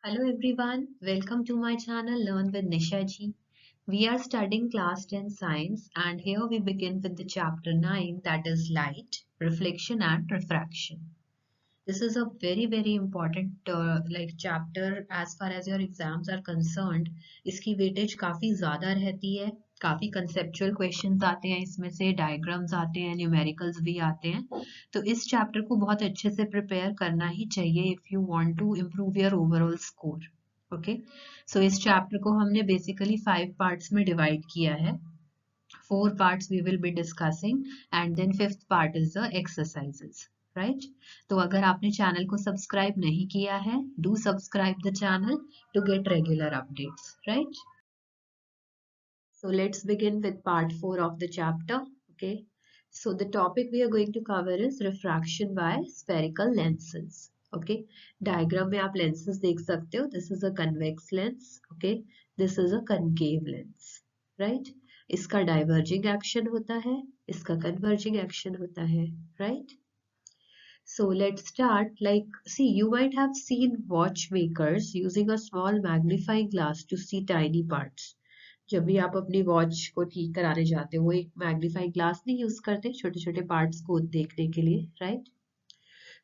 Hello everyone, welcome to my channel Learn with Nisha ji. We are studying class 10 science and here we begin with the chapter 9, that is light, reflection and refraction. This is a very important chapter as far as your exams are concerned. इसकी weightage काफी ज्यादा रहती है, काफी conceptual questions आते हैं, इसमें से डायग्राम्स आते हैं, न्यूमेरिकल्स भी आते हैं. तो इस चैप्टर को बहुत अच्छे से प्रिपेयर करना ही चाहिए if you want to improve your overall score. Okay, so इस चैप्टर को हमने बेसिकली 5 पार्ट्स में डिवाइड किया है. 4 parts we will be discussing and then 5th part is the exercises, right? तो अगर आपने चैनल को सब्सक्राइब नहीं किया है, do subscribe the channel to get regular updates, right? So let's begin with part 4 of the chapter. Okay, so the topic we are going to cover is refraction by spherical lenses. Okay, diagram में आप lenses देख सकते हो. This is a convex lens. Okay, this is a concave lens, right? इसका diverging action होता है, इसका converging action होता है, right? So let's start. Like see, you might have seen watchmakers using a small magnifying glass to see tiny parts. जब भी आप अपनी वॉच को ठीक कराने जाते हो, वो एक मैग्नीफाइंग ग्लास नहीं यूज करते छोटे छोटे पार्ट्स को देखने के लिए, right?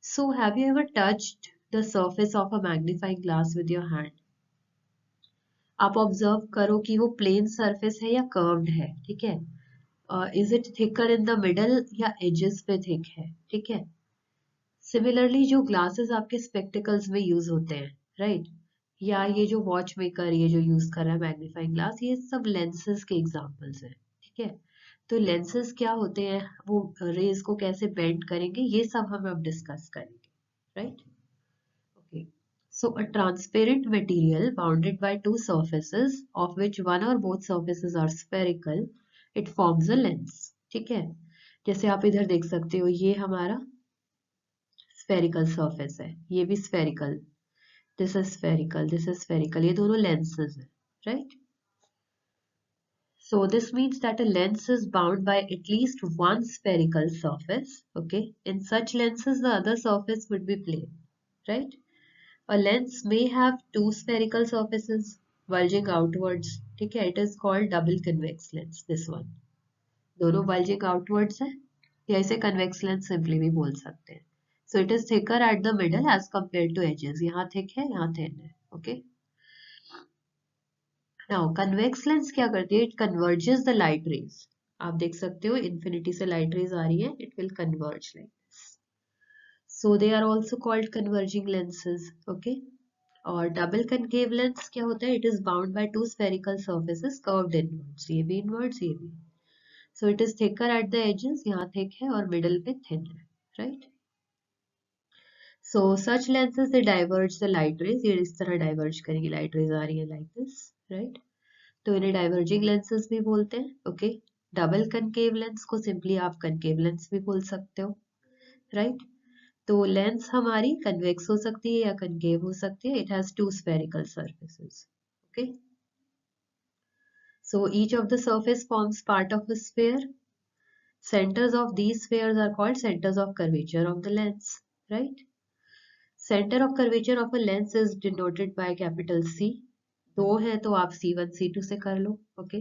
So have you ever touched the surface of a magnifying glass with your hand? आप ऑब्जर्व करो कि वो प्लेन सरफेस है या कर्व्ड है, ठीक है? Is it thicker in the middle या एजेस पे थिक है, ठीक है? सिमिलरली जो ग्लासेस आपके स्पेक्टिकल्स में यूज होते हैं, राइट? या ये जो वॉच मेकर ये जो यूज कर रहा है मैग्नीफाइंग ग्लास, ये सब लेंसेज के एग्जांपल्स हैं, ठीक है? तो लेंसेज क्या होते हैं, वो रेज को कैसे बेंड करेंगे, ये सब हम अब डिस्कस करेंगे, right? Okay, so a transparent material bounded by two surfaces of which one or both surfaces are spherical, it forms a lens. ठीक है, जैसे आप इधर देख सकते हो, ये हमारा spherical surface है, ये भी spherical, this is spherical, this is spherical, ये दोनों lenses हैं, right? So this means that a lens is bound by at least one spherical surface. Okay, in such lenses the other surface would be plane, right? A lens may have two spherical surfaces bulging outwards. ठीक है, it is called double convex lens. This one, दोनों bulging outwards है, या इसे convex lens simply भी बोल सकते हैं. So it is thicker at the middle as compared to edges. यहाँ thick है, यहाँ thin है. Okay. Now convex lens क्या करती है? It converges the light rays. आप देख सकते हो infinity से light rays आ रही है. It will converge like this. So they are also called converging lenses. Okay. और डबल कनकेव लेंस क्या होता है? It is bound by two spherical surfaces curved inwards, ये भी इनवर्ड्स, ये भी. So it is thicker at the edges, यहाँ thick है और मिडल पे थिन है, right? So such lenses they diverge the light rays, ये इस तरह डाइवर्ज करेंगे, लाइट रेज आ रही है लाइक दिस, राइट? तो इन्हें डाइवर्जिंग लेंसेज भी बोलते हैं. ओके, डबल कनकेव लेंस को सिंपली आप कनकेव लेंस भी बोल सकते हो, राइट? तो लेंस हमारी कन्वेक्स हो सकती है या कनकेव हो सकती है. It has two spherical surfaces. Okay, so each of the surface forms part of a sphere. Centers of these spheres are called centers of curvature of the lens, right? Center of curvature of a lens is denoted by capital C. दो है तो आप C1 C2 से कर लो. Okay,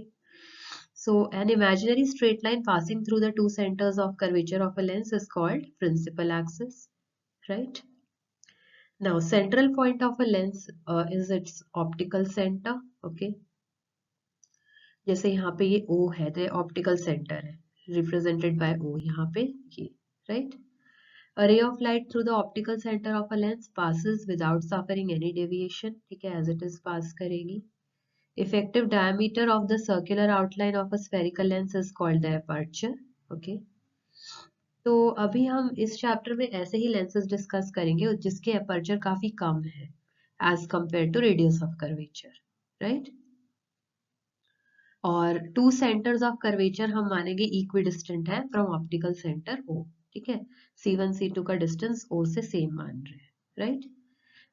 so an imaginary straight line passing through the two centers of curvature of a lens is called principal axis, right? Now central point of a lens is its optical center. Okay, जैसे यहाँ पे ये O है तो ये optical centre है, represented by O यहाँ पे, ये, right? A ray of light through the optical center of a lens passes without suffering any deviation, ठीक है, as it is pass करेगी. Effective diameter of the circular outline of a spherical lens is called the aperture. Okay, तो अभी हम इस chapter में ऐसे ही lenses discuss करेंगे जिसके अपर्चर काफी कम है as compare to radius of curvature, right? और टू सेंटर्स ऑफ कर्वेचर हम मानेंगे इक्विडिस्टेंट है फ्रॉम ऑप्टिकल सेंटर O, ठीक है? C1 C2 का डिस्टेंस O से सेम मान रहे हैं, राइट?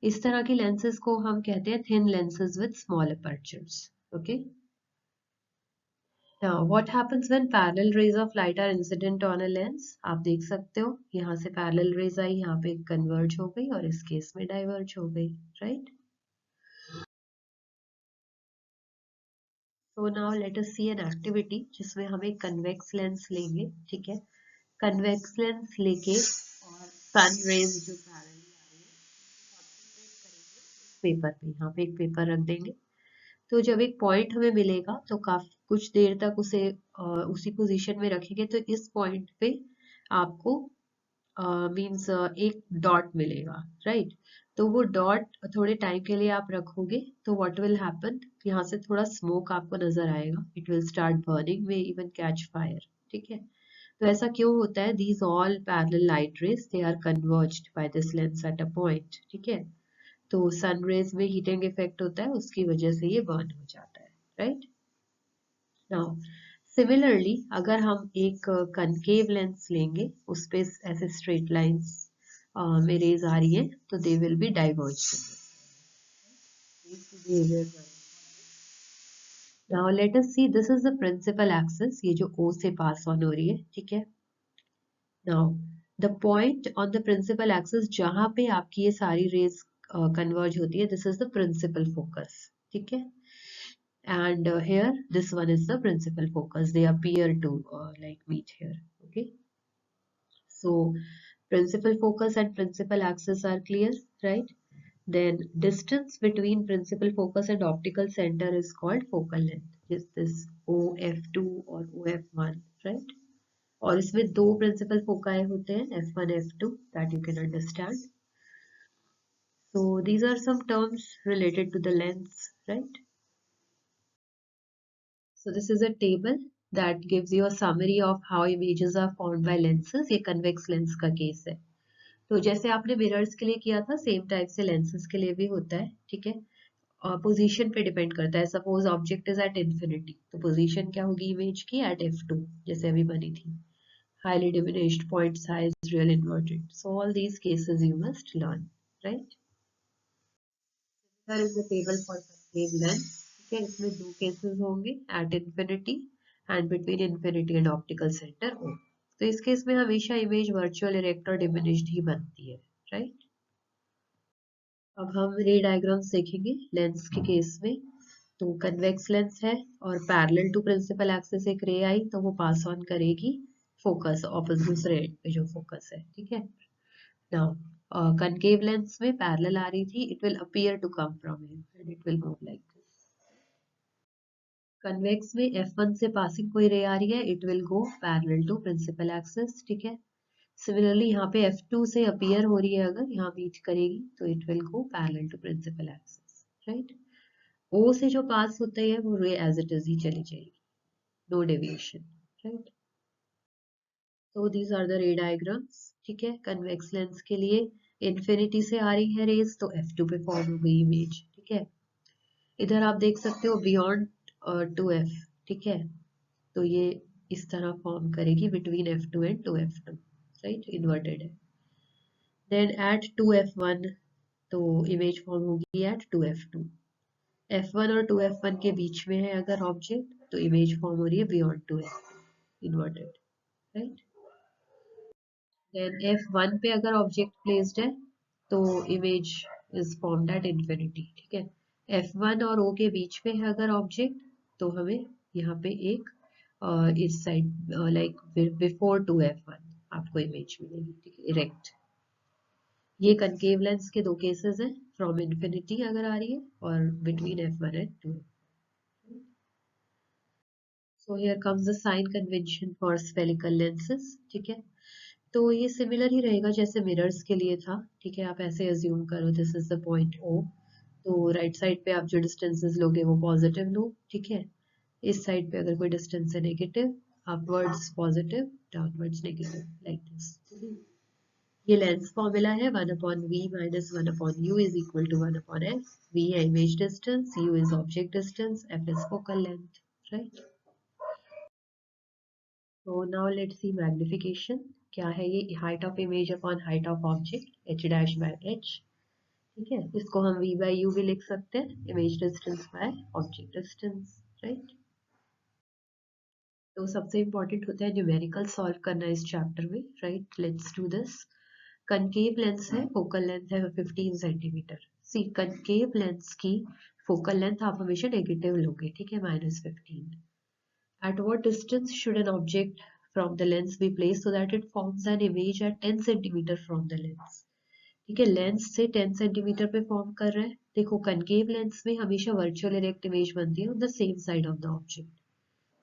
इस तरह की लेंसेज को हम कहते हैं thin lenses with small apertures. Okay, now what happens when parallel rays of light are incident on a lens? आप देख सकते हो यहाँ से पैरेलल रेज आई, यहाँ पे कन्वर्ज हो गई और इस केस में डाइवर्ज हो गई, right? So now let us see an activity जिसमें हम एक convex lens लेंगे, ठीक है। convex lens लेके और sun rays जो parallel आ रही है पेपर पे, यहाँ पे एक पेपर रख देंगे। तो जब एक पॉइंट हमें मिलेगा तो काफी कुछ देर तक उसे उसी पोजीशन में रखेंगे, तो इस पॉइंट पे आपको मीन्स एक डॉट मिलेगा, राइट। तो वो डॉट थोड़े टाइम के लिए आप रखोगे तो व्हाट विल हैपन, यहाँ से थोड़ा स्मोक आपको नजर आएगा, it will start burning, may even catch fire, ठीक है। तो ऐसा क्यों होता है, these all parallel light rays they are converged by this lens at a point, ठीक है। तो सन रेज में हीटिंग इफेक्ट होता है, उसकी वजह से ये बर्न हो जाता है, राइट। नाउ सिमिलरली अगर हम एक कनकेव लेंस लेंगे, उस पे ऐसे स्ट्रेट लाइंस में रेज आ रही है, तो they will be diverge. Now let us see, this is the principal axis, ये जो O से पास ऑन हो रही है, ठीक है। Now the point on the principal axis जहां पे आपकी ये सारी रेज कन्वर्ज होती है, this is the principal focus, ठीक है। And here this one is the principal focus, they appear to like meet here, okay. So principal focus and principal axis are clear, right. Then distance between principal focus and optical center is called focal length, is this OF2 or OF1, right. और इसमें दो principal foci होते हैं, F1 F2, that you can understand. So these are some terms related to the lens, right. So this is a table that gives you a summary of how images are formed by lenses. ये convex lens का case है। तो जैसे आपने mirrors के लिए किया था, सेम टाइप से लेंसेज के लिए भी होता है, ठीक है। पोजीशन पे डिपेंड करता है, suppose object is at infinity, तो पोजीशन क्या होगी इमेज की, एट F2, जैसे अभी बनी थी। highly diminished, point size, real inverted. So all these cases you must learn, right? Here is the table for concave lens. ठीक है, इसमें दो केसेस होंगे, at infinity and between infinity and optical centre O। तो इस case में हमेशा image virtual, erect और डिमिनिश्ड ही बनती है, राइट। अब हम रे डायग्राम्स देखेंगे लेंस के केस में। तो कन्वेक्स लेंस है और पैरेलल टू प्रिंसिपल एक्सिस एक रे आई, तो वो पास ऑन करेगी फोकस, ऑपोजिट दूसरे एंड पे जो फोकस है, ठीक है। नाउ concave lens में parallel आ रही थी, it will appear to come from here and it will move like this. Convex में F1 से passing कोई ray आ रही है, it will go parallel to principal axis, ठीक है। Similarly यहाँ पे F2 से appear हो रही है, अगर यहाँ meet करेगी तो it will go parallel to principal axis, right. O से जो pass होता है वो ray as it is ही चली जाएगी, no deviation, right. तो these are the ray diagrams, ठीक है। कन्वेक्स लेंस के लिए इंफिनिटी से आ रही है रेज, तो F2 पे फॉर्म हो गई इमेज, ठीक है। इधर आप देख सकते हो बियॉन्ड 2F, ठीक है। तो ये इस तरह फॉर्म करेगी between F2 and 2F2, right, inverted है। देन एट 2F1 तो इमेज फॉर्म होगी एट 2F2। F1 और 2F1 के बीच में है अगर ऑब्जेक्ट, तो इमेज फॉर्म हो रही है beyond 2F2, inverted, right. Then F1 पे अगर ऑब्जेक्ट प्लेस्ड है तो image is formed at infinity, ठीक है। F1 और O के बीच में है अगर ऑब्जेक्ट, तो हमें यहाँ पे एक इस साइड लाइक बिफोर 2F1 आपको इमेज मिलेगी, ठीक है, इरेक्ट। ये कनकेव लेंस के दो केसेस हैं, फ्रॉम इंफिनिटी अगर आ रही है और between F1 and 2। So here comes the sign convention for spherical lenses, ठीक है। तो ये सिमिलर ही रहेगा जैसे मिरर्स के लिए था, ठीक है। आप ऐसे अज्यूम करो this is the point O, तो राइट साइड पे आप जो डिस्टेंसेस लोगे वो पॉजिटिव लो, ठीक है। इस साइड पे अगर कोई डिस्टेंस है negative, upwards positive, downwards negative, like this. ये लेंस फॉर्मूला है 1/v minus 1/u is equal to 1/f। v है image distance, u is object distance, f is focal length, right. So now let's see magnification. क्या है ये, height of image upon height of object, h dash by h, ठीक है। इसको हम v by u भी लिख सकते हैं, image distance by object distance, right. तो सबसे important होता है न्यूमेरिकल सॉल्व करना इस चैप्टर में, right. Let's do this. Concave lens है, फोकल लेंथ है 15 सेंटीमीटर। सी कनकेव लेंस की फोकल लेंथ आप हमेशा नेगेटिव लोगे, ठीक है, -15. At what distance should an object from the lens be placed so that it forms an image at 10 cm from the lens? ठीक है, लेंस से 10 सेंटीमीटर पे फॉर्म कर रहा है. देखो कंकेव लेंस में हमेशा वर्चुअल इरेक्ट इमेज बनती है on the same side of the object.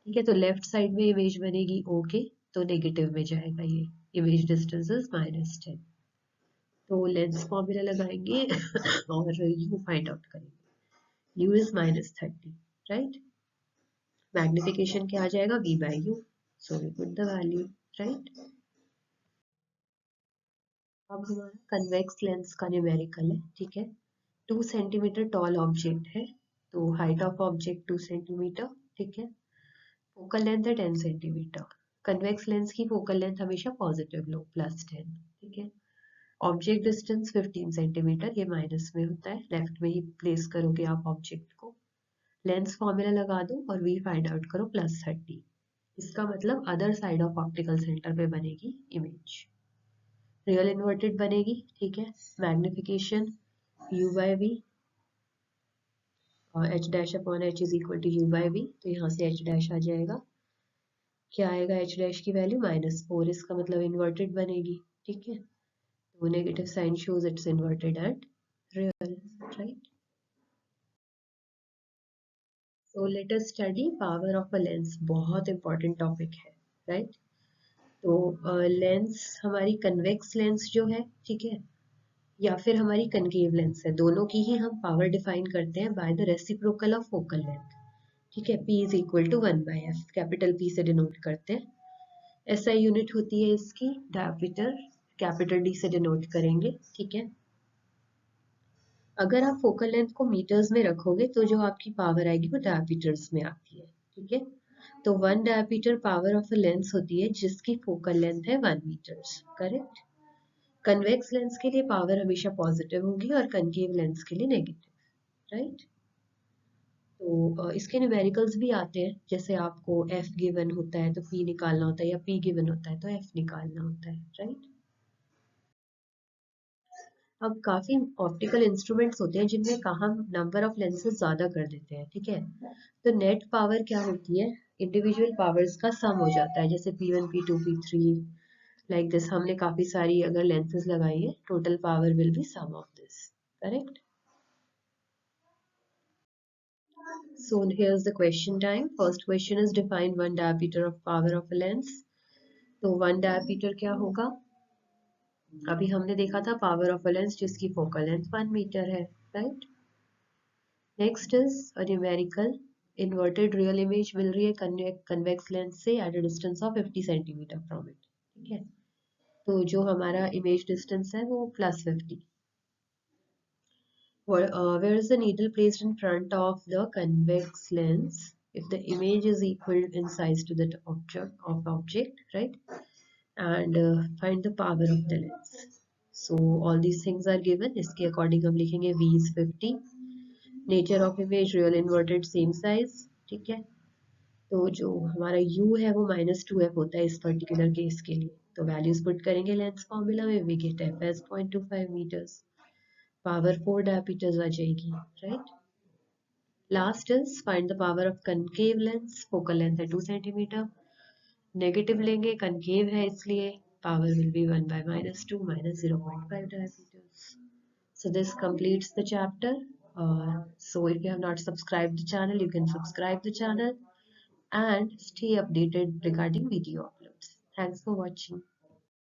ठीक है, तो लेफ्ट साइड में इमेज बनेगी O के, तो नेगेटिव में जाएगा ये. Image distance is -10. तो लेंस फॉर्मूला लगाएंगे और U फाइंड आउट करेंगे. U is -30, right. मैग्निफिकेशन क्या आ जाएगा, V/U. So we put the value, right. अब हमारा कन्वेक्स लेंस का न्यूमेरिकल है, ठीक है. 2 सेंटीमीटर टॉल ऑब्जेक्ट है, तो हाइट ऑफ ऑब्जेक्ट 2 सेंटीमीटर, ठीक है. फोकल लेंथ है 10 सेंटीमीटर. कन्वेक्स लेंस की फोकल लेंथ हमेशा पॉजिटिव लो, +10, ठीक है. ऑब्जेक्ट डिस्टेंस 15 सेंटीमीटर, ये माइनस में होता है, लेफ्ट में ही प्लेस करोगे आप ऑब्जेक्ट को. लेंस फॉर्मूला लगा दो और V फाइंड आउट करो, +30. इसका मतलब other side of optical centre पे बनेगी इमेज. रियल इन्वर्टेड बनेगी, ठीक है. मैग्निफिकेशन U/V, और H' is equal to U/V, तो यहाँ से H' आ जाएगा. क्या आएगा H' की वैल्यू -4. इसका मतलब इन्वर्टेड बनेगी, ठीक है. तो negative sign shows it's inverted and real, right. So let us study power of a lens. बहुत इंपॉर्टेंट टॉपिक है, राइट. तो लेंस हमारी कन्वेक्स लेंस जो है, ठीक है, या फिर हमारी कनकेव लेंस है, दोनों की ही हम पावर डिफाइन करते हैं by the reciprocal of focal length, ठीक है. P is equal to 1/f, capital P से डिनोट करते हैं. SI यूनिट होती है इसकी डायमीटर, कैपिटल D से डिनोट करेंगे, ठीक है. अगर आप फोकल लेंथ को मीटर्स में रखोगे तो जो आपकी पावर आएगी वो डायमीटर्स में आती है, ठीक है. तो 1 diameter power of a lens होती है जिसकी फोकल लेंथ है 1 मीटर्स, करेक्ट. कन्वेक्स लेंस के लिए पावर हमेशा पॉजिटिव होगी और कनकेव लेंस के लिए नेगेटिव, राइट. तो इसके न्यूमेरिकल्स भी आते हैं, जैसे आपको F गिवन होता है तो P निकालना होता है, या P गिवन होता है तो F निकालना होता है, राइट. अब काफी ऑप्टिकल इंस्ट्रूमेंट्स होते हैं जिनमें का हम नंबर ऑफ लेंसेज ज्यादा कर देते हैं, ठीक है. तो नेट पावर क्या होती है, इंडिविजुअल पावर्स का सम हो जाता है, जैसे P1 P2 P3, like this. हमने काफी सारी अगर लेंसेज लगाई है, total power will be sum of this, correct. So here's the question time. First question is define 1 diameter of power of a lens. तो 1 diameter क्या होगा, अभी हमने देखा था पावर ऑफ अ लेंस जिसकी फोकल लेंथ 1 मीटर है, right. Next is a numerical. Inverted real image मिल रही है कन्वेक्स लेंस से at a distance of 50 centimetre from it, ठीक है. तो जो हमारा इमेज डिस्टेंस है वो +50. Where is the needle placed in front of the convex lens if the image is equal in size to the object, right? And find the power of the lens. So all these things are given. इसके according हम लिखेंगे V is 50. Nature of image real inverted same size, ठीक है. तो जो हमारा U है वो -2f होता है इस पर्टिकुलर केस के लिए. तो वैल्यूज पुट करेंगे लेंस फॉर्मूला में. We get f as 0.25 meters. Power 4 diameters आ जाएगी, right. Last is find the power of concave lens. Focal length है 2 सेंटीमीटर, नेगेटिव लेंगे, कनकेव है इसलिए power will be 1/-2 -0.5 diameters. So this completes the chapter. So if you have not subscribed the channel, you can subscribe the channel and stay updated regarding video uploads. Thanks for watching.